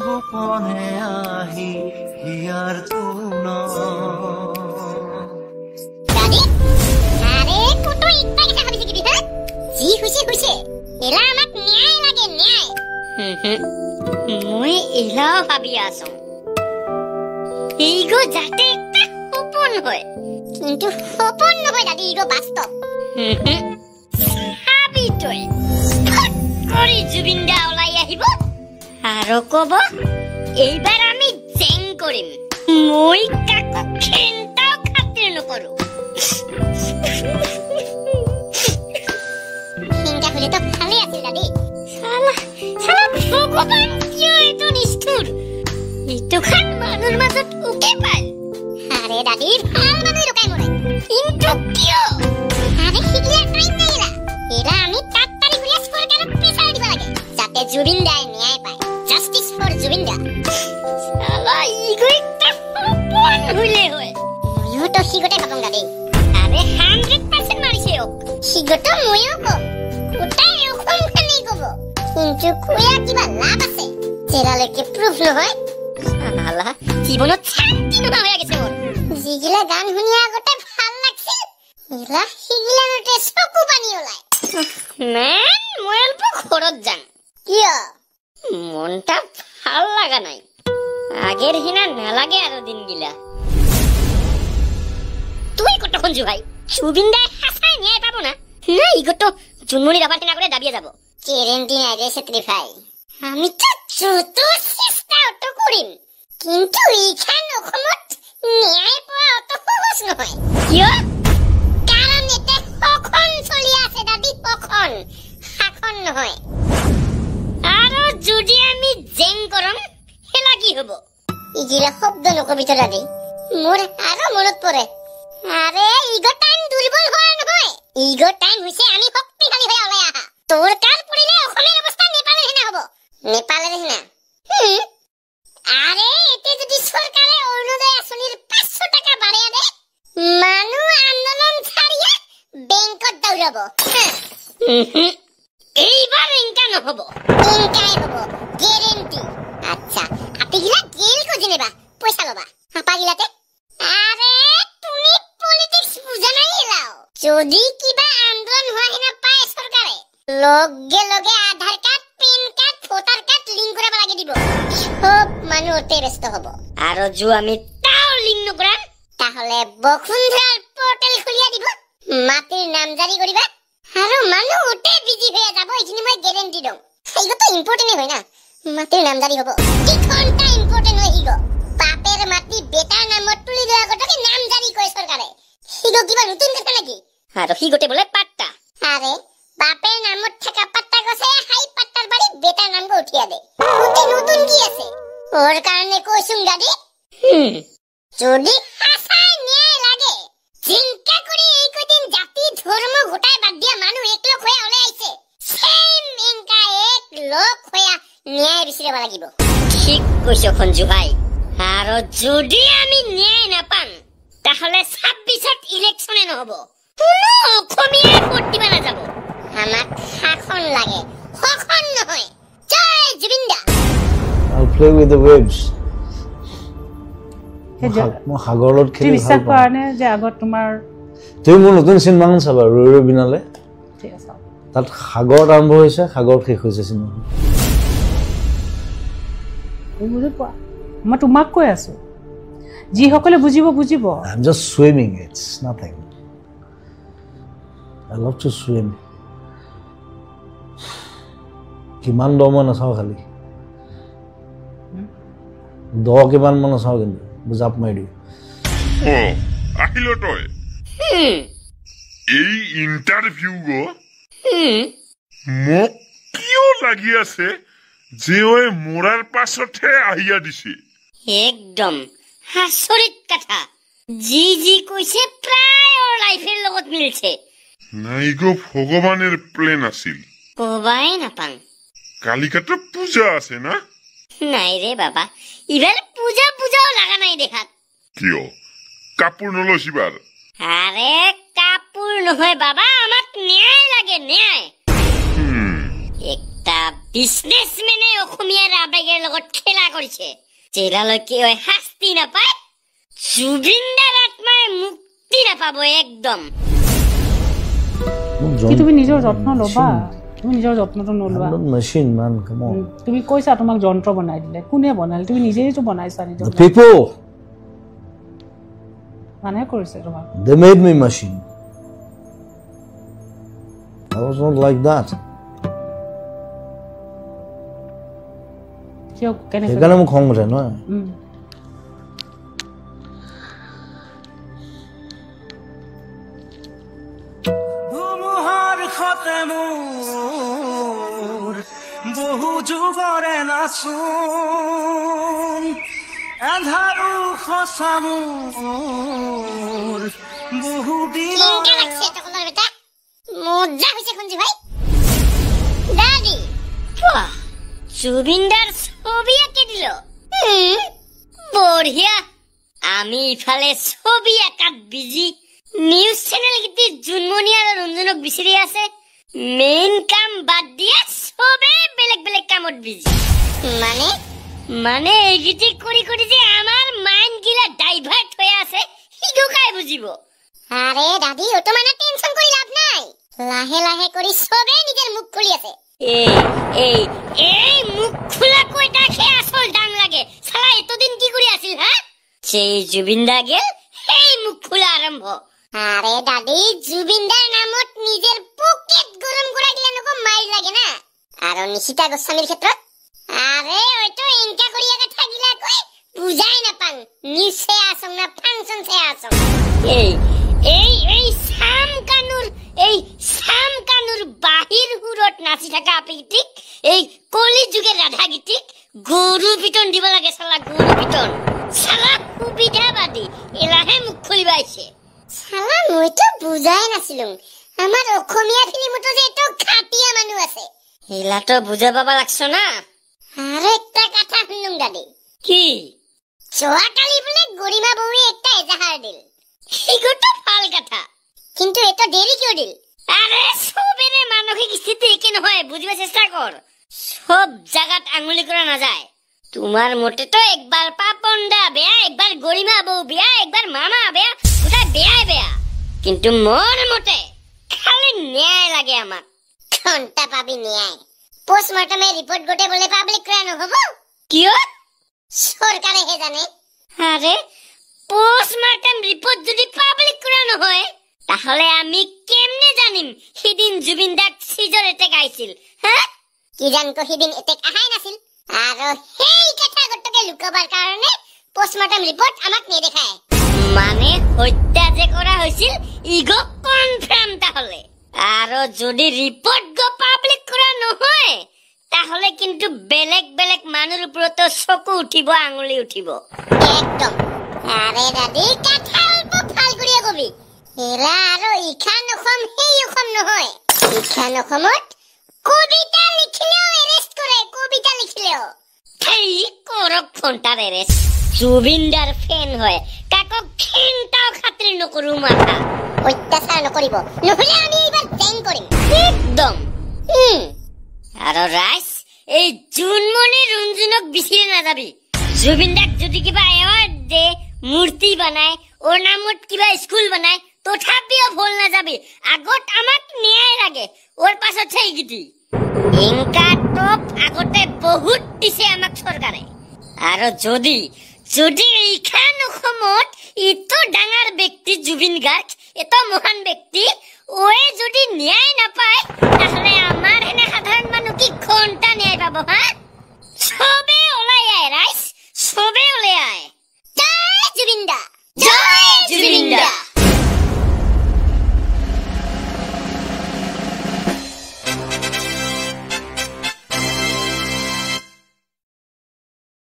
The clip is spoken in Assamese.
গোপনে আহি ইয়াৰ তুন দাদি আরে কত ইচ্ছা কথা ভাবিছে কি হ্যাঁ জি খুশি খুশি এলা আমাক ন্যায় লাগে ন্যায় মই এলা ভাবি আছো এইগো যাতে একটা সপন হয় কিন্তু সপন নহয় দাদি এইগো বাস্তব হাবি তই কৰি জুবিন দা ওলাই আহিব আৰু কব এইবাৰ আমি জেং কৰিম মই কাকো খেন্তাও খাতিৰ নকৰো চিন্তা হলে তো ভালে আছিল দাদি শালা ভগৱান কিয় এটো নিষ্ঠুৰ এইটো খান মানুহৰ মাজত উকে পাল আৰে দাদি ভাল মানুহ লুকাই মৰে কিন্তু কিয় আরে শিকিলে টাইম নাইলা এরা আমি তাড়াতাড়ি পুলিশ সরকারক প্রেসার দিব লাগে যাতে জুবিন দাই ন্যায় পায় জাস্টিস ফর জুবিন দা শালা ইগো একটা সপন হইলে হয় মইও তো সিগতে ভাবং দাদি আরে 100% মারিছে ওক সিগত মইও কম ওটাই ওখন খানি কব কিন্তু কুয়া কিবা লাভ আছে জেলালৈকে প্রুফ নহয় শালা জীবনত শান্তি নোহোৱা হৈ গৈছে মোৰ জিগিলা গান শুনিয়া আগতে ভাল লাগছিল এলা সিগিলানতে চকু পানী ওলাই মান মই অল্প ঘৰত যাম কিয় মনটা ভাল লাগা নাই আগেৰ হিনা নালাগে আৰু দিনগিলা তুই কতক্ষণ জুহাই জুবিন দাই হাসাই ন্যায় পাবো না না ইগতো জুনমনি রাভার না করে দাবিয়ে যাব গ্যারান্টি নাই রে সেত্রিফাই আমি তো যত চেষ্টা তো করিম কিন্তু এইখান অসমত ন্যায় পোৱা অত সহজ নহয় কিয় কাৰণ এতে সখন চলি আছে দাদি সখন শাসন নহয় আৰু যদি আমি জেং কৰম হেলা কি হ'ব ইগিলা শব্দ নকবিত দাদি মোৰ আৰু মনত পৰে আরে ইগো টাইম দুর্বল হয় নহয় ইগো টাইম হৈছে আমি শক্তিশালী হৈ ওলাই আহা তোৰ কাল পৰিলে অসমেৰ অৱস্থা নেপালৰ হেনা হ'ব নেপালৰ হেনা আৰে এতে যদি সৰকাৰে অৰুণোদয় আঁচনিৰ 500 টাকা বাড়াই দে মানুহ আন্দোলন ছাড়িয়ে বেংকত দৌৰাব এইবাৰ ইনকা নহব ইনকাই হ'ব গ্যারান্টি আচ্ছা আপিগিলা গেল কো জেনেবা পয়সা লবা আপাগিলাতে আরে তুমি পলিটিক্স বুঝা নাই এলাও যদি কিবা আন্দোলন হোৱা হেনা পায় সৰকাৰে লগে লগে Aadhaar card PAN card voter card link কৰিব লাগি দিব সব মানুহ ওতে ব্যস্ত হব আৰু যো আমি তাও লিংক নকৰাম তাহলে বসুন্ধৰাৰ পোৰ্টাল খুলিয়া দিব মাটিৰ নাম জাৰি কৰিবা আৰু মানুহ ওতে বিজি হৈ যাব এইখিনি মই গ্যাৰান্টি দম এইগতো ইম্পৰ্টেন্ট হয় না মাটিৰ নাম জাৰি হ'ব কি ঘন্টা ইম্পৰ্টেন্ট হয় ইগো বাপের মাটি বেটার নামত তুলি দেওয়া কথাকে নাম জারি করে সরকারে সিগো কিবা নতুন কথা নাকি আর সিগতে বলে পাট্টা আরে বাপের নামত থাকা পাট্টা গছে হাই পাট্টার বাড়ি বেটার নাম গো উঠিয়া দে ওতে নতুন কি আছে ওর কারণে কইছুম দাদি যদি হাসাই ন্যায় লাগে চিন্তা করে এই কদিন জাতি ধর্ম গোটায় বাদ দিয়া মানুহ এক লোক হয়ে ওলাই আইছে সেম এনকা এক লোক হয়ে ন্যায় বিচাৰিব লাগিব ঠিক কইছো খঞ্জু ভাই আর যদি আমি ন্যায় না পাম তাহলে 26ত ইলেকশনে নহব কোনো অসমীয়াই ভোট দিব না যাব আমাক শাসন লাগে শাসন নহয় জয় জুবিন দা I'll play with the waves মই সাগৰত খেলি বিশ্বাস কৰা নে যে আগত তোমাৰ তুমি মোৰ নতুন চিনেমাখন চাবা ৰৈ ৰৈ বিনালে ঠিক আছে তাত সাগৰত আৰম্ভ হৈছে সাগৰত শেষ হৈছে চিনেমাখন বুজি পোৱা মই তোমাক কৈ আছো যিসকলে বুজিব বুজিব I'm just swimming it's nothing I love to swim কিমান দ মই নাচাওঁ খালি দ কিমান মই নাচাওঁ কিন্তু জাপ মাৰি দিওঁ আহিল তই এই ইন্টাৰভিউ গো মোক কিয় লাগি আছে যে ওই মোরার পাছতে আহিয়া দিছে একদম হাসরিত কথা জি জি কইছে প্রায় ওর লাইফের লগত মিলছে নাই গো ভগবানের প্লেন আছিল কবাই না পাং কালিকাতে পূজা আছে না নাই রে বাবা ইবার পূজা পূজাও লাগা নাই দেখাত কিয় কাপড় নলছিবার আরে কাপড় নহয় বাবা আমাক ন্যায় লাগে ন্যায় একটা বিজনেসম্যানে অসমীয়া লগত খেলা কৰিছে যেতিয়ালৈকে ঐ শাস্তি নাপায় জুবিনদাৰ আত্মাই মুক্তি নাপাব একদম কি তুমি নিজৰ যত্ন ল'বা তুমি নিজৰ যত্নটো নলোৱা মেচিন মান কাম অন তুমি কৈছা তোমাক যন্ত্ৰ বনাই দিলে কোনে বনালে তুমি নিজেইতো বনাইছা নিজৰ পিপল মানে কৰিছে তোমাক they made me machine I was not like that কিয় কেনেকৈ সেইকাৰণে মোক খং উঠে নহয় ধুমুহাৰ খতে মোৰ বহু যুগৰে নাচোন এন্ধাৰো সঁচা মোৰ বহু কেনেকা লাগছে তকলৰ বেটা মজা হৈছে খঞ্জি ভাই দাদি বাহ জুবিনদাৰ ছবি আঁকি দিল বঢ়িয়া আমি ইফালে ছবি আঁকাত বিজি নিউজ চেনেল গীতি জুনমণি আৰু ৰঞ্জনক বিচাৰি আছে মেইন কাম বাদ দিয়া সবে বেলেগ বেলেগ কামত বিজি মানে এই গীতি কৰি কৰি যে আমাৰ মাইন্ড গিলা ডাইভাৰ্ট হৈ আছে হিগকাই বুজিব আৰে দাদি ওটো মানে টেনচন কৰি লাভ নাই লাহে লাহে কৰি সবে নিজৰ মুখ খুলি আছে এই মুখ খোলা কইটা খে আসল দাম লাগে সালা এতদিন কি কৰি আছিল হা সেই জুবিনদা গেল এই মুখ খোলা আৰম্ভ আৰে দাদি জুবিনদাৰ নামত নিজেৰ পকেট গৰম কৰা দিলে নকো মাইৰ লাগে না আৰ নিশিতা গোস্বামীৰ ক্ষেত্ৰত আরে ওইতো এনকা করিয়া কথা গিলা কই বুঝাই না পান নিছে আসং না ফাংশন সে আসং এই সাম কানুর বাহির হুরত নাচি থাকা আপিটিক এই কলি যুগের রাধা গীতিক গরু পিটন দিব লাগে সালা গরু পিটন সালা সুবিধাবাদী এলাহে মুখ খুলিবাইছে সালা মইতো বুজাই নাছিলুম আমার অসমীয়া ফিল্মতো যে এটো খাটিয়া মানুহ আছে হেলা তো বুঝা পাবা লাগছ না আরে একটা কথা শুনুম দাদি কি যোৱাকালি বোলে গৰিমা বৌৱে একটা এজাহাৰ দিল সিগতো ভাল কথা কিন্তু এটো দেৰি কিয় দিল আরে সবেরে মানসিক স্থিতি একে নহয় বুঝিবা চেষ্টা কর সব জায়গাত আঙুলি করা না যায় তোমার মতে তো একবার পাপনদা বেয়া একবার গরিমা বউ বেয়া একবার মামা বেয়া ওটা বেয়া কিন্তু মোর মতে খালি ন্যায় লাগে আমাক ঘন্টা পাবি ন্যায় পোস্টমর্টমে রিপোর্ট গোটে বলে পাবলিক করা নহব কিয় সরকারে হে জানে আরে পোস্টমর্টম রিপোর্ট যদি পাবলিক করা নহয় তাহলে আমি কেমনে জানিম সেদিন জুবিনদাক সিজৰ এটেক আইছিল হ্যাঁ কি জানকো সেদিন এটেক আহাই নাছিল আৰু সেই কথা গটকে লুকাবাৰ কাৰণে পোস্টমৰ্টম ৰিপোৰ্ট আমাক নেদেখায় মানে হত্যা যে কৰা হৈছিল ইগো কনফাৰ্ম তাহলে আৰু যদি ৰিপোৰ্ট গো পাবলিক কৰা নহয় তাহলে কিন্তু বেলেগ বেলেগ মানুহৰ ওপৰত চকু উঠিব আঙুলি উঠিব একদম আৰে দাদি কথা অল্প ভাল কৰিয়া কবি এলা আৰু ইখান অসম সেই অসম নহয় ইখান অসমত কবিতা লিখিলেও এৰেষ্ট কৰে কবিতা লিখিলেও সেই কৰক ফোনটাৰ এৰেষ্ট জুবিনদাৰ ফেন হয় কাকক খেনটাও খাতিৰ নকৰো মাথা অত্যাচাৰ নকৰিব নহলে আমি এইবাৰ জেং কৰিম একদম আৰু ৰাইজ এই জুনমণি ৰঞ্জনক বিচাৰি নাযাবি জুবিনদাক যদি কিবা এৱাৰ্ড দে মূৰ্তি বনাই ওর নামত কিবা স্কুল বনাই তথাপিও ভুল না যাবি আগত আমাক ন্যায় লাগে ওর পাছত সেই গীতি ইনকা টপ আগতে বহুত দিছে আমাক সরকারে আর যদি ইখান অসমত ইতো ডাঙৰ ব্যক্তি জুবিন গাৰ্গ এতো মহান ব্যক্তি ওয়ে যদি ন্যায় নাপায় তাহলে আমাৰ হেনে সাধাৰণ মানুহ কি ঘন্টা ন্যায় পাব হ্যাঁ